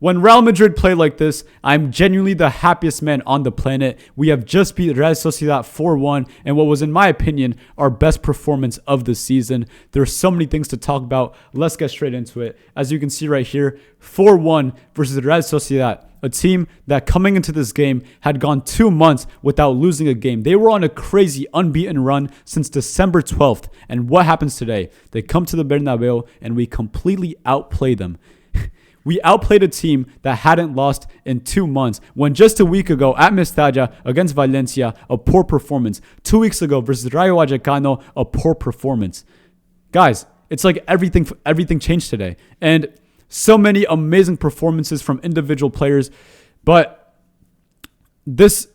When Real Madrid play like this, I'm genuinely the happiest man on the planet. We have just beat Real Sociedad 4-1 and what was, in my opinion, our best performance of the season. There's so many things to talk about. Let's get straight into it. As you can see right here, 4-1 versus Real Sociedad, a team that coming into this game had gone 2 months without losing a game. They were on a crazy unbeaten run since December 12th. And what happens today? They come to the Bernabeu and we completely outplay them. We outplayed a team that hadn't lost in 2 months when just a week ago at Mestalla against Valencia, a poor performance. 2 weeks ago versus Rayo Vallecano, a poor performance. Guys, it's like everything changed today. And so many amazing performances from individual players. But this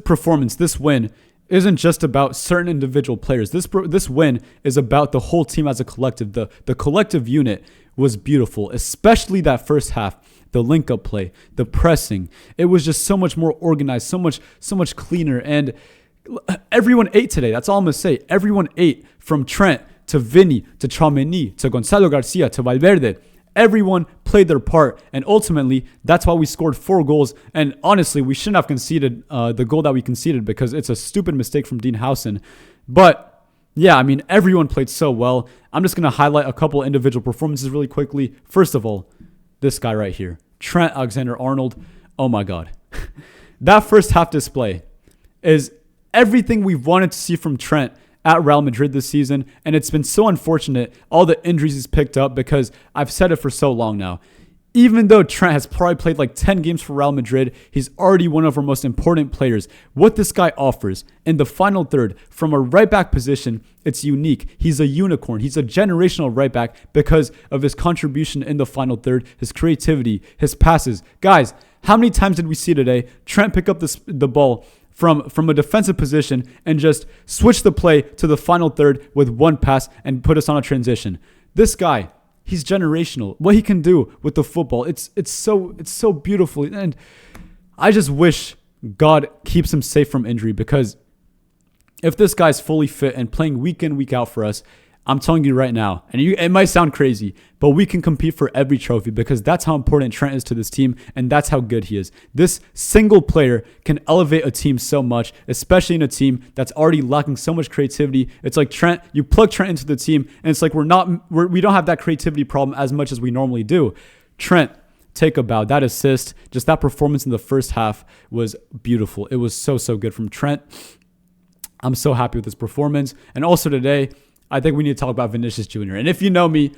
performance, this win, isn't just about certain individual players. This win is about the whole team as a collective. The collective unit was beautiful, especially that first half. The link-up play, the pressing. It was just so much more organized, so much cleaner. And everyone ate today. That's all I'm going to say. Everyone ate, from Trent to Vini to Tchouaméni to Gonzalo Garcia to Valverde. Everyone played their part, and ultimately, that's why we scored 4 goals. And honestly, we shouldn't have conceded the goal that we conceded because it's a stupid mistake from Dean Howson. But yeah, I mean, everyone played so well. I'm just going to highlight a couple individual performances really quickly. First of all, this guy right here, Trent Alexander-Arnold. Oh my God. That first half display is everything we've wanted to see from Trent at Real Madrid this season, and it's been so unfortunate, all the injuries he's picked up, because I've said it for so long now. Even though Trent has probably played like 10 games for Real Madrid, he's already one of our most important players. What this guy offers in the final third from a right back position, it's unique. He's a unicorn. He's a generational right back because of his contribution in the final third, his creativity, his passes. Guys, how many times did we see today Trent pick up the ball from a defensive position and just switch the play to the final third with one pass and put us on a transition? This guy, he's generational. What he can do with the football, it's so beautiful. And I just wish God keeps him safe from injury, because if this guy's fully fit and playing week in, week out for us, I'm telling you right now, and it might sound crazy, but we can compete for every trophy, because that's how important Trent is to this team, and that's how good he is. This single player can elevate a team so much, especially in a team that's already lacking so much creativity. It's like Trent, you plug Trent into the team, and it's like we don't have that creativity problem as much as we normally do. Trent, take a bow. That assist, just that performance in the first half was beautiful. It was so good from Trent. I'm so happy with this performance. And also today, I think we need to talk about Vinicius Jr. And if you know me,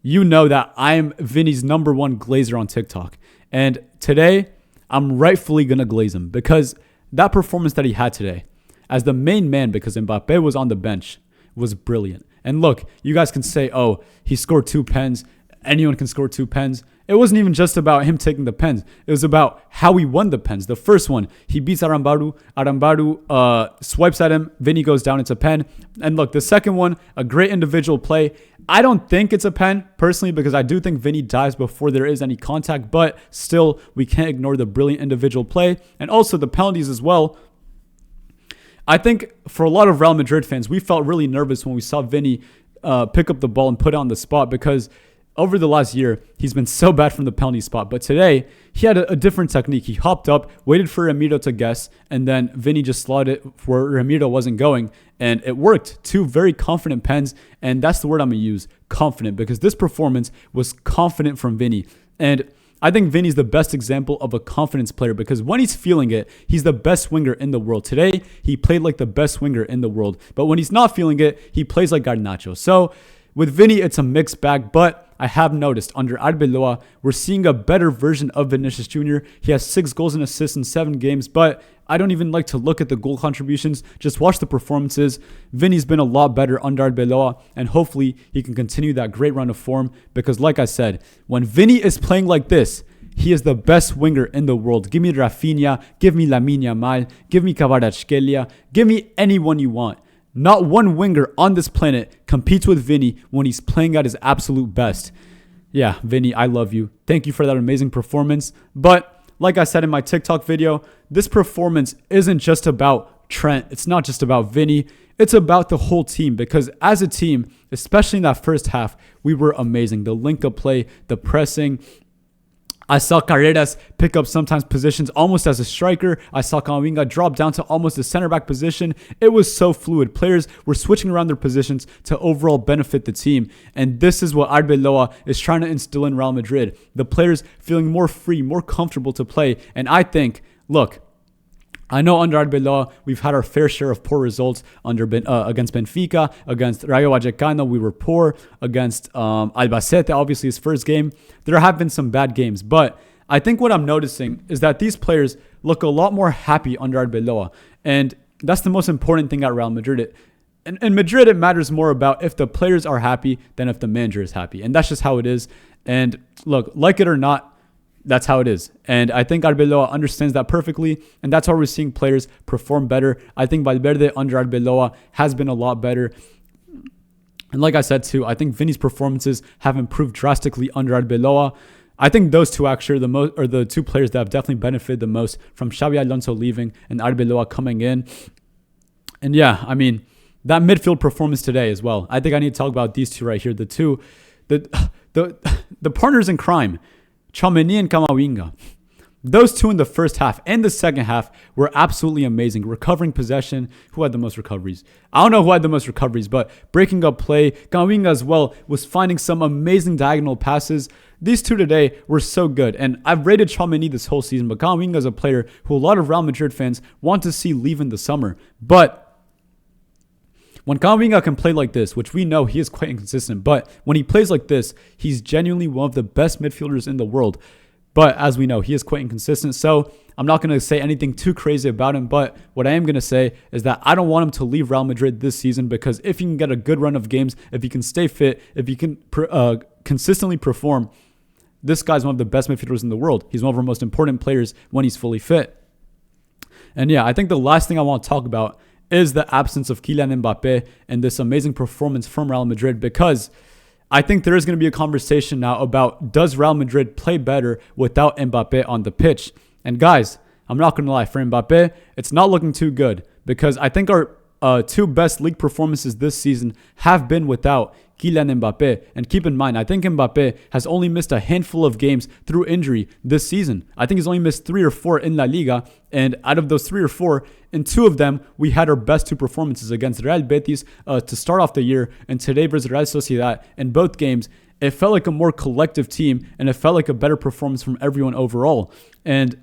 you know that I am Vinny's #1 glazer on TikTok. And today, I'm rightfully going to glaze him, because that performance that he had today as the main man, because Mbappe was on the bench, was brilliant. And look, you guys can say, oh, he scored 2 pens. Anyone can score 2 pens. It wasn't even just about him taking the pens. It was about how he won the pens. The first one, he beats Arambaru. Arambaru swipes at him. Vinny goes down. It's a pen. And look, the second one, a great individual play. I don't think it's a pen, personally, because I do think Vinny dives before there is any contact. But still, we can't ignore the brilliant individual play. And also the penalties as well. I think for a lot of Real Madrid fans, we felt really nervous when we saw Vinny pick up the ball and put it on the spot, because over the last year, he's been so bad from the penalty spot. But today, he had a different technique. He hopped up, waited for Ramiro to guess, and then Vinny just slotted it where Ramiro wasn't going. And it worked. 2 very confident pens. And that's the word I'm going to use, confident, because this performance was confident from Vinny. And I think Vinny's the best example of a confidence player, because when he's feeling it, he's the best winger in the world. Today, he played like the best winger in the world. But when he's not feeling it, he plays like Garnacho. So with Vinny, it's a mixed bag, but I have noticed under Arbeloa, we're seeing a better version of Vinicius Jr. He has 6 goals and assists in 7 games, but I don't even like to look at the goal contributions. Just watch the performances. Vinny's been a lot better under Arbeloa, and hopefully he can continue that great run of form, because like I said, when Vinny is playing like this, he is the best winger in the world. Give me Rafinha, give me Lamine Yamal, give me Kvaratskhelia, give me anyone you want. Not one winger on this planet competes with Vinny when he's playing at his absolute best. Yeah, Vinny, I love you. Thank you for that amazing performance. But like I said in my TikTok video, this performance isn't just about Trent. It's not just about Vinny. It's about the whole team, because as a team, especially in that first half, we were amazing. The link-up play, the pressing, I saw Carreras pick up sometimes positions almost as a striker. I saw Camavinga drop down to almost the center back position. It was so fluid. Players were switching around their positions to overall benefit the team. And this is what Arbeloa is trying to instill in Real Madrid. The players feeling more free, more comfortable to play. And I think, look, I know under Arbeloa, we've had our fair share of poor results against Benfica, against Rayo Vallecano, we were poor, against Albacete, obviously his first game. There have been some bad games, but I think what I'm noticing is that these players look a lot more happy under Arbeloa, and that's the most important thing at Real Madrid. In Madrid, it matters more about if the players are happy than if the manager is happy, and that's just how it is. And look, like it or not, that's how it is. And I think Arbeloa understands that perfectly. And that's why we're seeing players perform better. I think Valverde under Arbeloa has been a lot better. And like I said too, I think Vini's performances have improved drastically under Arbeloa. I think those two actually are the two players that have definitely benefited the most from Xabi Alonso leaving and Arbeloa coming in. And yeah, I mean, that midfield performance today as well. I think I need to talk about these two right here. The partners in crime. Tchouaméni and Camavinga. Those two in the first half and the second half were absolutely amazing. Recovering possession. Who had the most recoveries? I don't know who had the most recoveries, but breaking up play. Camavinga as well was finding some amazing diagonal passes. These two today were so good. And I've rated Tchouaméni this whole season, but Camavinga is a player who a lot of Real Madrid fans want to see leave in the summer. But when Camavinga can play like this, which we know he is quite inconsistent, but when he plays like this, he's genuinely one of the best midfielders in the world. But as we know, he is quite inconsistent. So I'm not going to say anything too crazy about him. But what I am going to say is that I don't want him to leave Real Madrid this season, because if he can get a good run of games, if he can stay fit, if he can consistently perform, this guy's one of the best midfielders in the world. He's one of our most important players when he's fully fit. And yeah, I think the last thing I want to talk about is the absence of Kylian Mbappe and this amazing performance from Real Madrid, because I think there is going to be a conversation now about, does Real Madrid play better without Mbappe on the pitch? And guys, I'm not going to lie, for Mbappe, it's not looking too good, because I think our two best league performances this season have been without Kylian Mbappe. And keep in mind, I think Mbappe has only missed a handful of games through injury this season. I think he's only missed 3 or 4 in La Liga. And out of those 3 or 4, in 2 of them, we had our best 2 performances against Real Betis to start off the year, and today versus Real Sociedad. In both games, it felt like a more collective team, and it felt like a better performance from everyone overall. And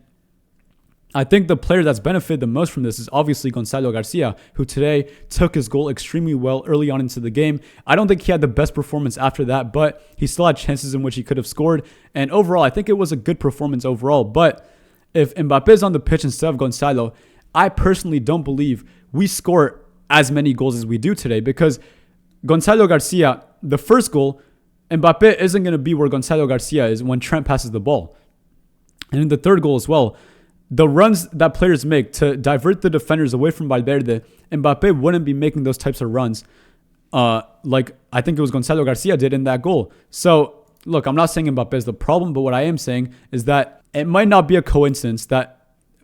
I think the player that's benefited the most from this is obviously Gonzalo Garcia, who today took his goal extremely well early on into the game. I don't think he had the best performance after that, but he still had chances in which he could have scored. And overall, I think it was a good performance overall. But if Mbappe is on the pitch instead of Gonzalo, I personally don't believe we score as many goals as we do today, because Gonzalo Garcia, the first goal, Mbappe isn't going to be where Gonzalo Garcia is when Trent passes the ball. And in the third goal as well, the runs that players make to divert the defenders away from Valverde, Mbappe wouldn't be making those types of runs like I think it was Gonzalo Garcia did in that goal. So, look, I'm not saying Mbappe is the problem, but what I am saying is that it might not be a coincidence that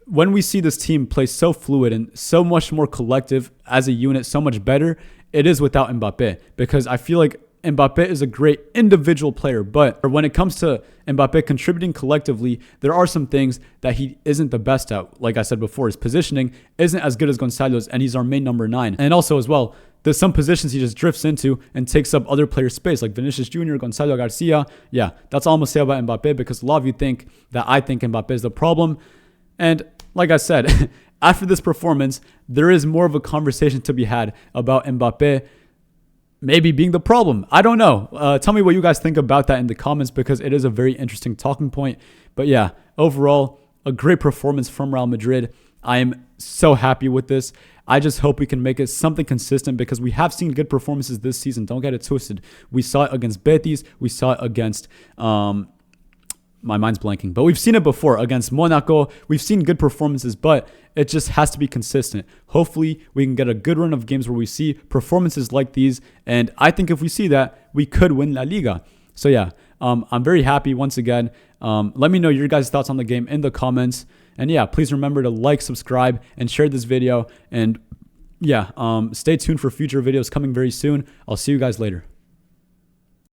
when we see this team play so fluid and so much more collective as a unit, so much better, it is without Mbappe. Because I feel like Mbappe is a great individual player, but when it comes to Mbappe contributing collectively, there are some things that he isn't the best at. Like I said before, his positioning isn't as good as Gonzalo's, and he's our main number 9. And also as well, there's some positions he just drifts into and takes up other players' space, like Vinicius Jr, Gonzalo Garcia. Yeah, that's all I'm going to say about Mbappe, because a lot of you think that I think Mbappe is the problem. And like I said, after this performance, there is more of a conversation to be had about Mbappe maybe being the problem. I don't know. Tell me what you guys think about that in the comments, because it is a very interesting talking point. But yeah, overall, a great performance from Real Madrid. I am so happy with this. I just hope we can make it something consistent, because we have seen good performances this season. Don't get it twisted. We saw it against Betis. We saw it against my mind's blanking, but we've seen it before against Monaco. We've seen good performances, but it just has to be consistent. Hopefully, we can get a good run of games where we see performances like these, and I think if we see that, we could win La Liga. So yeah, I'm very happy once again. Let me know your guys' thoughts on the game in the comments, and yeah, please remember to like, subscribe, and share this video. And yeah, stay tuned for future videos coming very soon. I'll see you guys later.